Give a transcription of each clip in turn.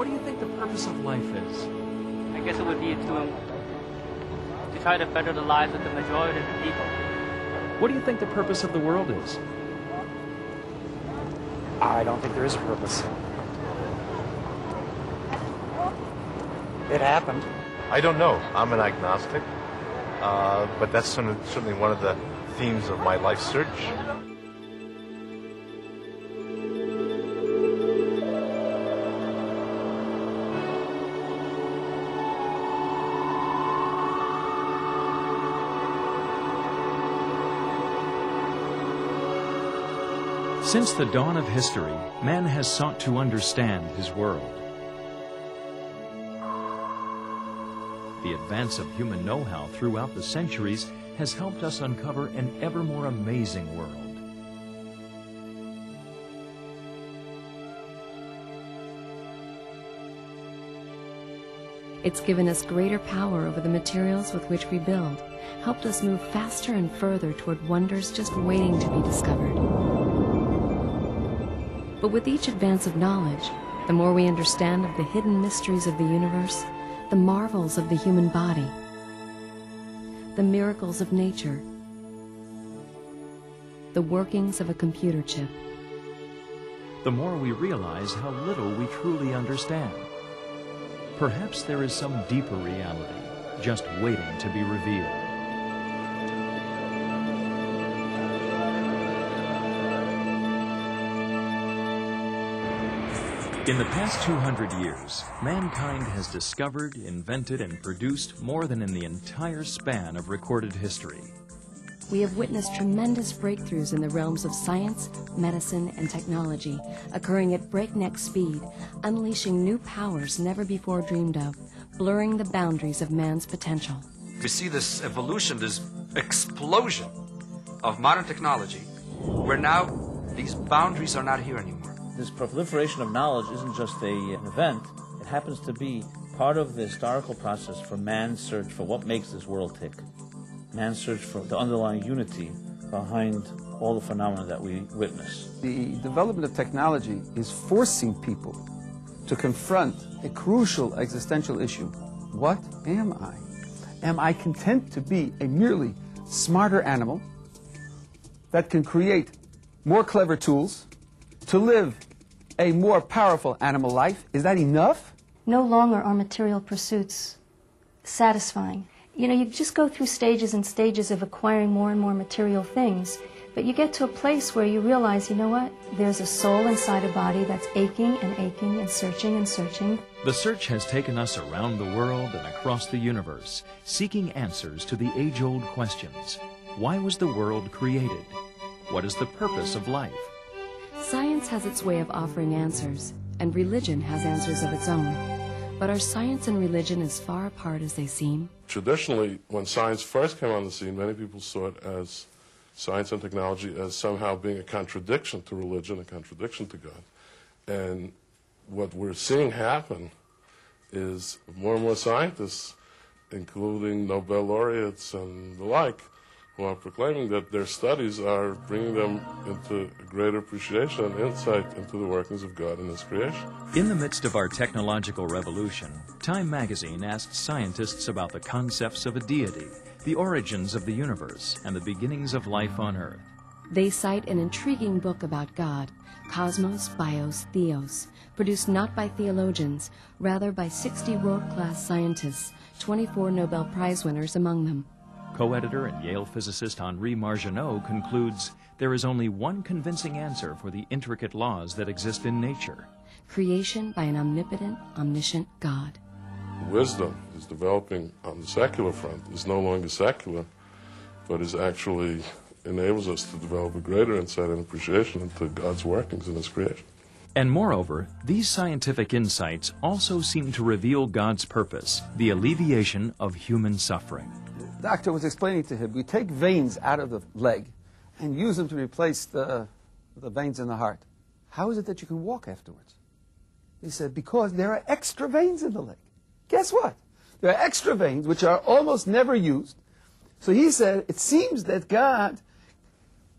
What do you think the purpose of life is? I guess it would be to try to better the lives of the majority of the people. What do you think the purpose of the world is? I don't think there is a purpose. It happened. I don't know. I'm an agnostic, but that's certainly one of the themes of my life search. Since the dawn of history, man has sought to understand his world. The advance of human know-how throughout the centuries has helped us uncover an ever more amazing world. It's given us greater power over the materials with which we build, helped us move faster and further toward wonders just waiting to be discovered. But with each advance of knowledge, the more we understand of the hidden mysteries of the universe, the marvels of the human body, the miracles of nature, the workings of a computer chip. The more we realize how little we truly understand. Perhaps there is some deeper reality just waiting to be revealed. In the past 200 years, mankind has discovered, invented, and produced more than in the entire span of recorded history. We have witnessed tremendous breakthroughs in the realms of science, medicine, and technology, occurring at breakneck speed, unleashing new powers never before dreamed of, blurring the boundaries of man's potential. We see this evolution, this explosion of modern technology, where now these boundaries are not here anymore. This proliferation of knowledge isn't just an event, it happens to be part of the historical process for man's search for what makes this world tick. Man's search for the underlying unity behind all the phenomena that we witness. The development of technology is forcing people to confront a crucial existential issue. What am I? Am I content to be a merely smarter animal that can create more clever tools to live a more powerful animal life? Is that enough? No longer are material pursuits satisfying. You know, you just go through stages and stages of acquiring more and more material things, but you get to a place where you realize, you know what, there's a soul inside a body that's aching and searching and searching. The search has taken us around the world and across the universe, seeking answers to the age-old questions. Why was the world created? What is the purpose of life? Science has its way of offering answers, and religion has answers of its own. But are science and religion as far apart as they seem? Traditionally, when science first came on the scene, many people saw it as science and technology as somehow being a contradiction to religion, a contradiction to God. And what we're seeing happen is more and more scientists, including Nobel laureates and the like, who are proclaiming that their studies are bringing them into a greater appreciation and insight into the workings of God and His creation. In the midst of our technological revolution, Time magazine asked scientists about the concepts of a deity, the origins of the universe, and the beginnings of life on Earth. They cite an intriguing book about God, Cosmos, Bios, Theos, produced not by theologians, rather by 60 world-class scientists, 24 Nobel Prize winners among them. Co-editor and Yale physicist Henri Margenot concludes there is only one convincing answer for the intricate laws that exist in nature. Creation by an omnipotent, omniscient God. Wisdom is developing on the secular front, is no longer secular, but is actually enables us to develop a greater insight and appreciation into God's workings in His creation. And moreover, these scientific insights also seem to reveal God's purpose, the alleviation of human suffering. The doctor was explaining to him, we take veins out of the leg and use them to replace the veins in the heart. How is it that you can walk afterwards? He said, because there are extra veins in the leg. Guess what? There are extra veins which are almost never used. So he said, it seems that God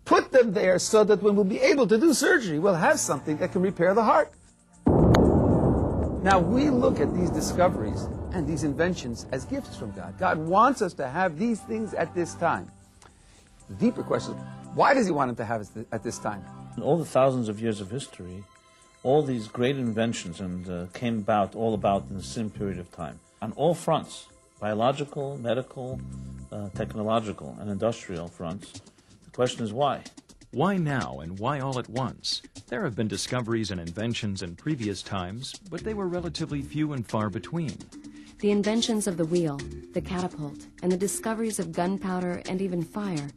put them there so that when we'll be able to do surgery, we'll have something that can repair the heart. Now, we look at these discoveries and these inventions as gifts from God. God wants us to have these things at this time. The deeper question is, why does he want them to have it at this time? In all the thousands of years of history, all these great inventions came about all about in the same period of time. On all fronts, biological, medical, technological, and industrial fronts, the question is why? Why now and why all at once? There have been discoveries and inventions in previous times, but they were relatively few and far between. The inventions of the wheel, the catapult, and the discoveries of gunpowder and even fire.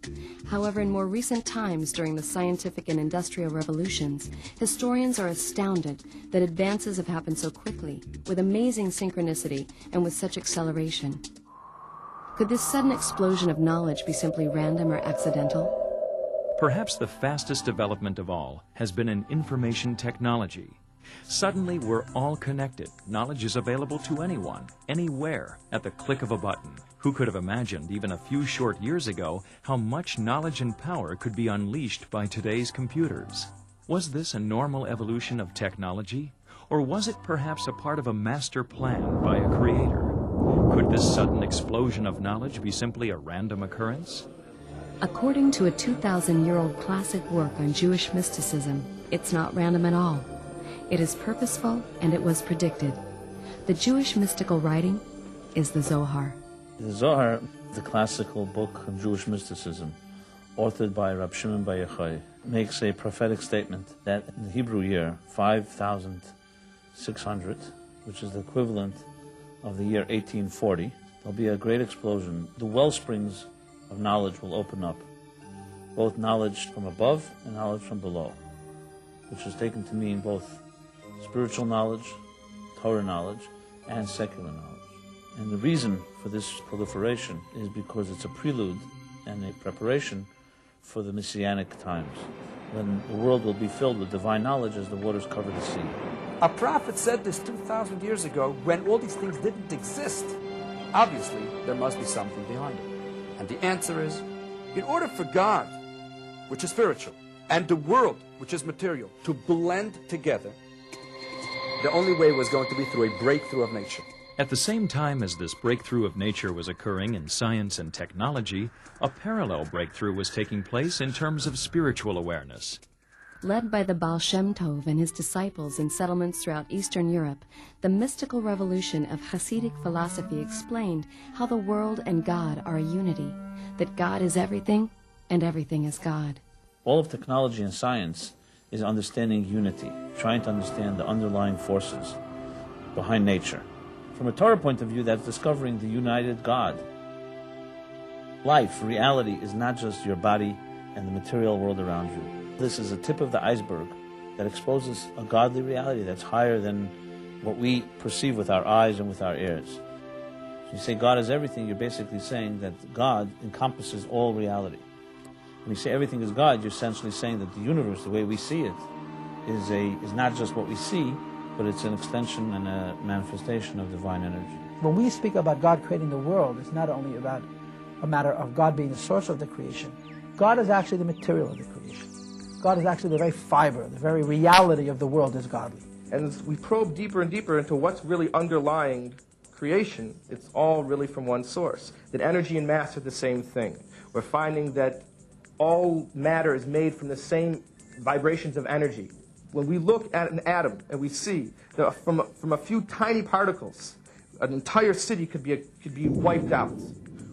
However, in more recent times during the scientific and industrial revolutions, historians are astounded that advances have happened so quickly, with amazing synchronicity and with such acceleration. Could this sudden explosion of knowledge be simply random or accidental? Perhaps the fastest development of all has been in information technology. Suddenly, we're all connected. Knowledge is available to anyone, anywhere, at the click of a button. Who could have imagined, even a few short years ago, how much knowledge and power could be unleashed by today's computers? Was this a normal evolution of technology? Or was it perhaps a part of a master plan by a creator? Could this sudden explosion of knowledge be simply a random occurrence? According to a 2,000-year-old classic work on Jewish mysticism, it's not random at all. It is purposeful, and it was predicted. The Jewish mystical writing is the Zohar. The Zohar, the classical book of Jewish mysticism, authored by Rab Shimon Bar Yochai, makes a prophetic statement that in the Hebrew year 5600, which is the equivalent of the year 1840, there'll be a great explosion. The well springs of knowledge will open up, both knowledge from above and knowledge from below, which is taken to mean both spiritual knowledge, Torah knowledge, and secular knowledge. And the reason for this proliferation is because it's a prelude and a preparation for the Messianic times, when the world will be filled with divine knowledge as the waters cover the sea. A prophet said this 2,000 years ago when all these things didn't exist. Obviously, there must be something behind it. And the answer is, in order for God, which is spiritual, and the world, which is material, to blend together, the only way was going to be through a breakthrough of nature. At the same time as this breakthrough of nature was occurring in science and technology, a parallel breakthrough was taking place in terms of spiritual awareness. Led by the Baal Shem Tov and his disciples in settlements throughout Eastern Europe, the mystical revolution of Hasidic philosophy explained how the world and God are a unity, that God is everything and everything is God. All of technology and science is understanding unity, trying to understand the underlying forces behind nature. From a Torah point of view, that's discovering the united God. Life, reality, is not just your body and the material world around you. This is a tip of the iceberg that exposes a godly reality that's higher than what we perceive with our eyes and with our ears. So you say God is everything, you're basically saying that God encompasses all reality. When you say everything is God, you're essentially saying that the universe, the way we see it, is not just what we see, but it's an extension and a manifestation of divine energy. When we speak about God creating the world, it's not only about a matter of God being the source of the creation. God is actually the material of the creation. God is actually the very fiber, the very reality of the world is godly. And as we probe deeper and deeper into what's really underlying creation, it's all really from one source. That energy and mass are the same thing. We're finding that all matter is made from the same vibrations of energy. When we look at an atom and we see that from a few tiny particles, an entire city could be wiped out.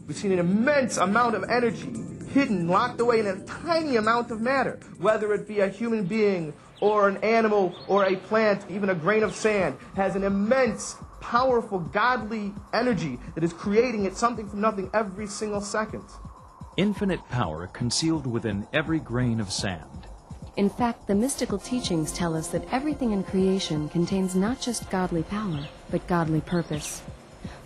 We've seen an immense amount of energy hidden, locked away in a tiny amount of matter, whether it be a human being or an animal or a plant, even a grain of sand, has an immense, powerful, godly energy that is creating it something from nothing every single second. Infinite power concealed within every grain of sand. In fact, the mystical teachings tell us that everything in creation contains not just godly power, but godly purpose.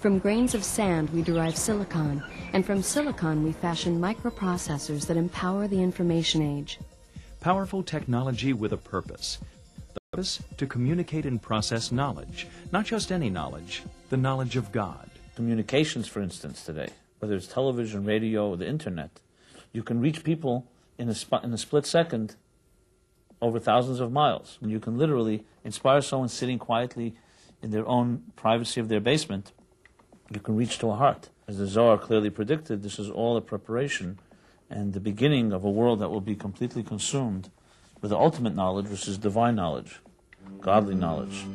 From grains of sand we derive silicon, and from silicon we fashion microprocessors that empower the information age. Powerful technology with a purpose. The purpose to communicate and process knowledge, not just any knowledge, the knowledge of God. Communications, for instance, today, whether it's television, radio, or the internet, you can reach people in a split second over thousands of miles. And you can literally inspire someone sitting quietly in their own privacy of their basement, you can reach to a heart. As the Zohar clearly predicted, this is all a preparation and the beginning of a world that will be completely consumed with the ultimate knowledge, which is divine knowledge, godly knowledge.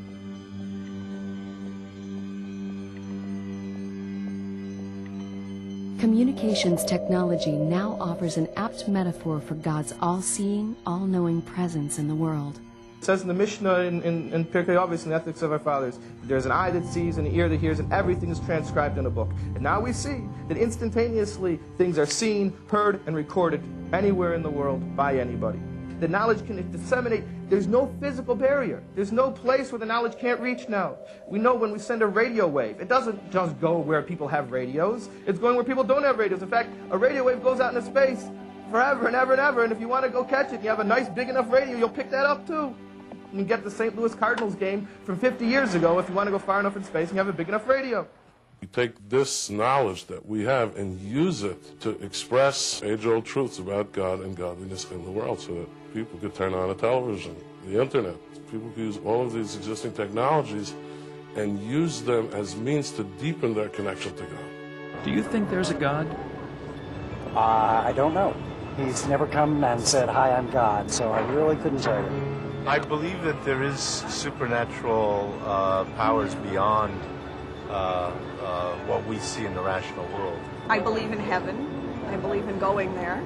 Communications technology now offers an apt metaphor for God's all-seeing, all-knowing presence in the world. It says in the Mishnah in Pirkei Avos, in the Ethics of Our Fathers, there's an eye that sees and an ear that hears, and everything is transcribed in a book. And now we see that instantaneously things are seen, heard, and recorded anywhere in the world by anybody. The knowledge can disseminate. There's no physical barrier. There's no place where the knowledge can't reach now. We know when we send a radio wave, it doesn't just go where people have radios. It's going where people don't have radios. In fact, a radio wave goes out into space forever and ever and ever, and if you want to go catch it and you have a nice big enough radio, you'll pick that up too. You can get the St. Louis Cardinals game from 50 years ago if you want to go far enough in space and you have a big enough radio. We take this knowledge that we have and use it to express age-old truths about God and godliness in the world so that people could turn on a television, the internet. People could use all of these existing technologies and use them as means to deepen their connection to God. Do you think there's a God? I don't know. He's never come and said, "Hi, I'm God," so I really couldn't tell you. I believe that there is supernatural powers beyond what we see in the rational world. I believe in heaven. I believe in going there.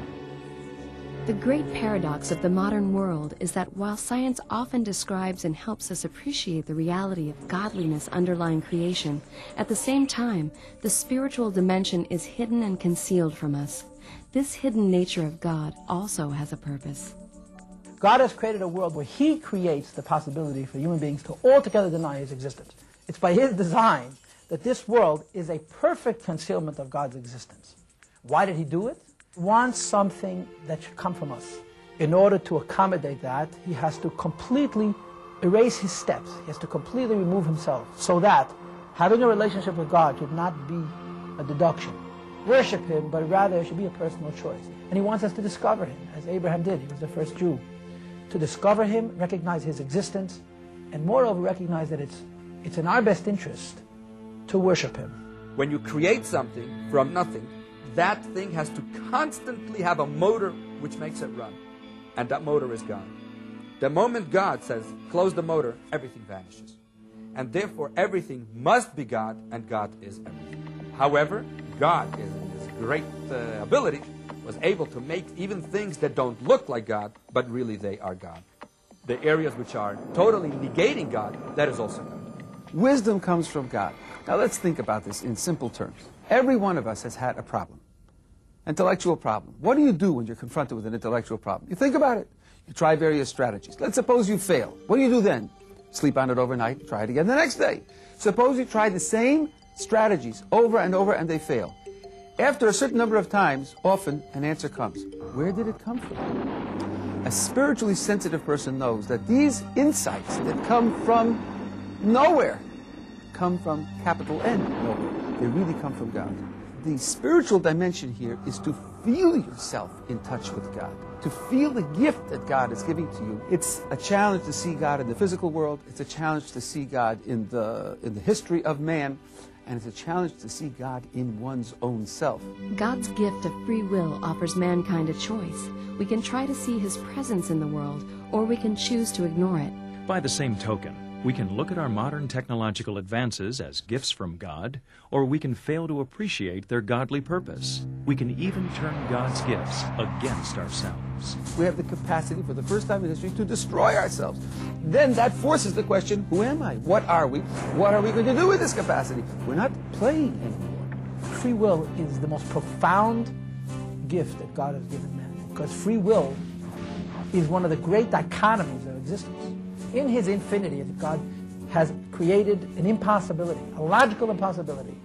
The great paradox of the modern world is that while science often describes and helps us appreciate the reality of godliness underlying creation, at the same time, the spiritual dimension is hidden and concealed from us. This hidden nature of God also has a purpose. God has created a world where He creates the possibility for human beings to altogether deny His existence. It's by His design that this world is a perfect concealment of God's existence. Why did He do it? He wants something that should come from us. In order to accommodate that, He has to completely erase His steps. He has to completely remove Himself so that having a relationship with God should not be a deduction. Worship Him, but rather it should be a personal choice. And He wants us to discover Him, as Abraham did. He was the first Jew. To discover Him, recognize His existence, and moreover recognize that it's in our best interest to worship Him. When you create something from nothing, that thing has to constantly have a motor which makes it run. And that motor is God. The moment God says, close the motor, everything vanishes. And therefore everything must be God, and God is everything. However, God is in His great ability, was able to make even things that don't look like God, but really they are God. The areas which are totally negating God, that is also God. Wisdom comes from God. Now let's think about this in simple terms. Every one of us has had a problem, intellectual problem. What do you do when you're confronted with an intellectual problem? You think about it. You try various strategies. Let's suppose you fail. What do you do then? Sleep on it overnight, try it again the next day. Suppose you try the same strategies over and over and they fail. After a certain number of times, often an answer comes. Where did it come from? A spiritually sensitive person knows that these insights that come from nowhere come from capital N, nowhere. They really come from God. The spiritual dimension here is to feel yourself in touch with God, to feel the gift that God is giving to you. It's a challenge to see God in the physical world. It's a challenge to see God in the history of man. And it's a challenge to see God in one's own self. God's gift of free will offers mankind a choice. We can try to see His presence in the world, or we can choose to ignore it. By the same token, we can look at our modern technological advances as gifts from God, or we can fail to appreciate their godly purpose. We can even turn God's gifts against ourselves. We have the capacity for the first time in history to destroy ourselves. Then that forces the question, who am I? What are we? What are we going to do with this capacity? We're not playing anymore. Free will is the most profound gift that God has given man, because free will is one of the great dichotomies of existence. In His infinity, God has created an impossibility, a logical impossibility.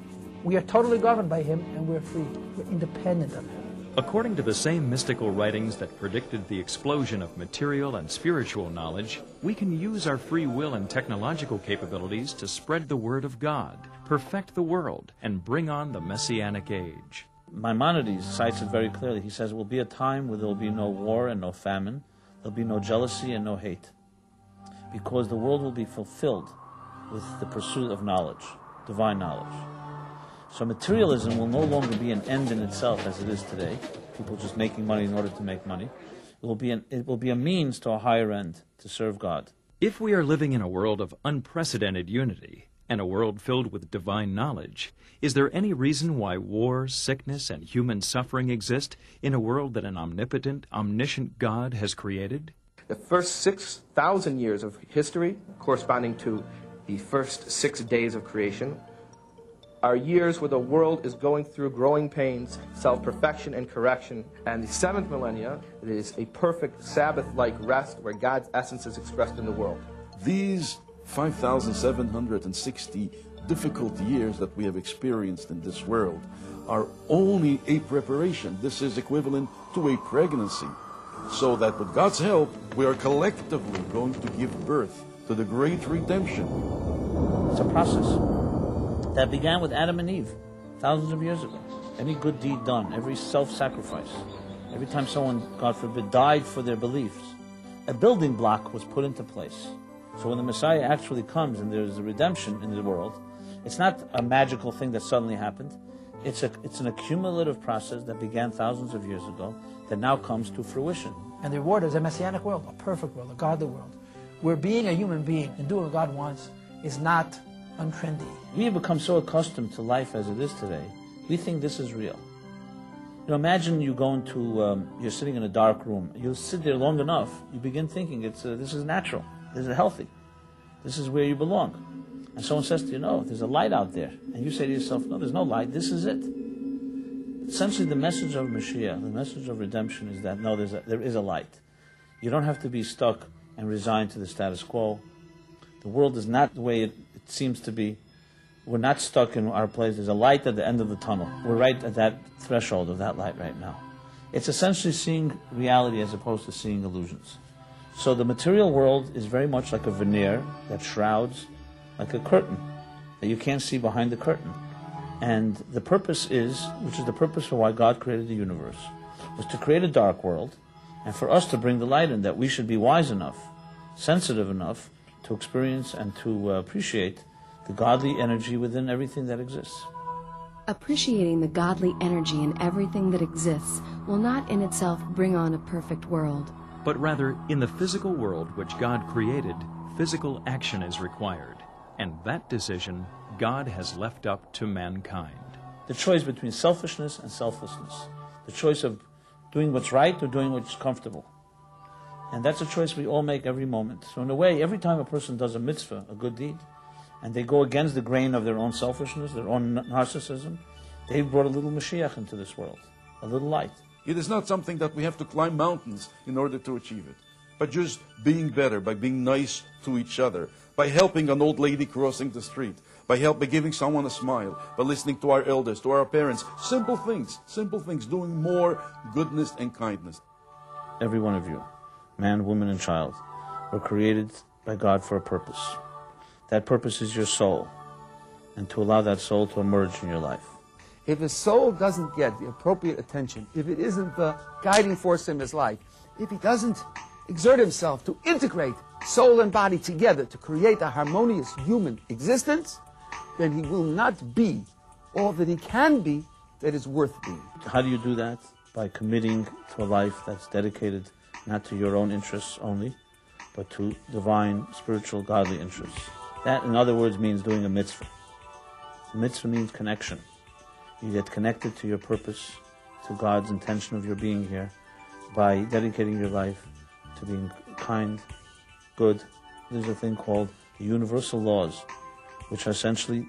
We are totally governed by Him, and we're free. We're independent of Him. According to the same mystical writings that predicted the explosion of material and spiritual knowledge, we can use our free will and technological capabilities to spread the word of God, perfect the world, and bring on the Messianic age. Maimonides cites it very clearly. He says, it will be a time where there will be no war and no famine, there will be no jealousy and no hate, because the world will be fulfilled with the pursuit of knowledge, divine knowledge. So materialism will no longer be an end in itself as it is today, people just making money in order to make money. It will be a means to a higher end, to serve God. If we are living in a world of unprecedented unity, and a world filled with divine knowledge, is there any reason why war, sickness, and human suffering exist in a world that an omnipotent, omniscient God has created? The first 6,000 years of history, corresponding to the first 6 days of creation, are years where the world is going through growing pains, self-perfection and correction. And the 7th millennia is a perfect Sabbath-like rest where God's essence is expressed in the world. These 5,760 difficult years that we have experienced in this world are only a preparation. This is equivalent to a pregnancy. So that with God's help, we are collectively going to give birth to the great redemption. It's a process that began with Adam and Eve thousands of years ago. Any good deed done, every self-sacrifice, every time someone, God forbid, died for their beliefs, a building block was put into place. So when the Messiah actually comes and there's a redemption in the world, it's not a magical thing that suddenly happened. It's an accumulative process that began thousands of years ago that now comes to fruition. And the reward is a messianic world, a perfect world, a godly world, where being a human being and doing what God wants is not untrendy. We have become so accustomed to life as it is today, we think this is real. You know, imagine you go into, you're sitting in a dark room. You'll sit there long enough, you begin thinking this is natural, this is healthy, this is where you belong. And someone says to you, no, there's a light out there. And you say to yourself, no, there's no light, this is it. Essentially the message of Mashiach, the message of redemption is that, no, there is a light. You don't have to be stuck and resigned to the status quo. The world is not the way it seems to be. We're not stuck in our place. There's a light at the end of the tunnel. We're right at that threshold of that light right now. It's essentially seeing reality as opposed to seeing illusions. So the material world is very much like a veneer that shrouds, like a curtain, that you can't see behind the curtain. And the purpose is, which is the purpose for why God created the universe, was to create a dark world, and for us to bring the light in, that we should be wise enough, sensitive enough, to experience and to appreciate the godly energy within everything that exists. Appreciating the godly energy in everything that exists will not in itself bring on a perfect world. But rather, in the physical world which God created, physical action is required. And that decision God has left up to mankind. The choice between selfishness and selflessness. The choice of doing what's right or doing what's comfortable. And that's a choice we all make every moment. So in a way, every time a person does a mitzvah, a good deed, and they go against the grain of their own selfishness, their own narcissism, they've brought a little Mashiach into this world, a little light. It is not something that we have to climb mountains in order to achieve it, but just being better, by being nice to each other, by helping an old lady crossing the street, by giving someone a smile, by listening to our elders, to our parents. Simple things, doing more goodness and kindness. Every one of you, man, woman, and child, were created by God for a purpose. That purpose is your soul, and to allow that soul to emerge in your life. If his soul doesn't get the appropriate attention, if it isn't the guiding force in his life, if he doesn't exert himself to integrate soul and body together to create a harmonious human existence, then he will not be all that he can be that is worth being. How do you do that? By committing to a life that's dedicated not to your own interests only, but to divine, spiritual, godly interests. That, in other words, means doing a mitzvah. A mitzvah means connection. You get connected to your purpose, to God's intention of your being here, by dedicating your life to being kind, good. There's a thing called the universal laws, which are essentially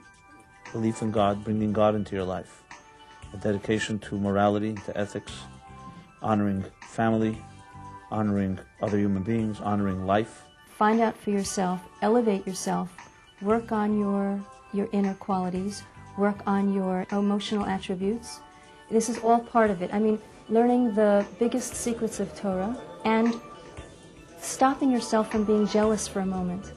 belief in God, bringing God into your life. A dedication to morality, to ethics, honoring family, honoring other human beings, honoring life. Find out for yourself, elevate yourself, work on your inner qualities, work on your emotional attributes. This is all part of it. I mean, learning the biggest secrets of Torah and stopping yourself from being jealous for a moment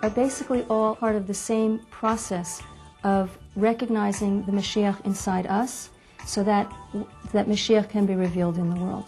are basically all part of the same process of recognizing the Mashiach inside us so that Mashiach can be revealed in the world.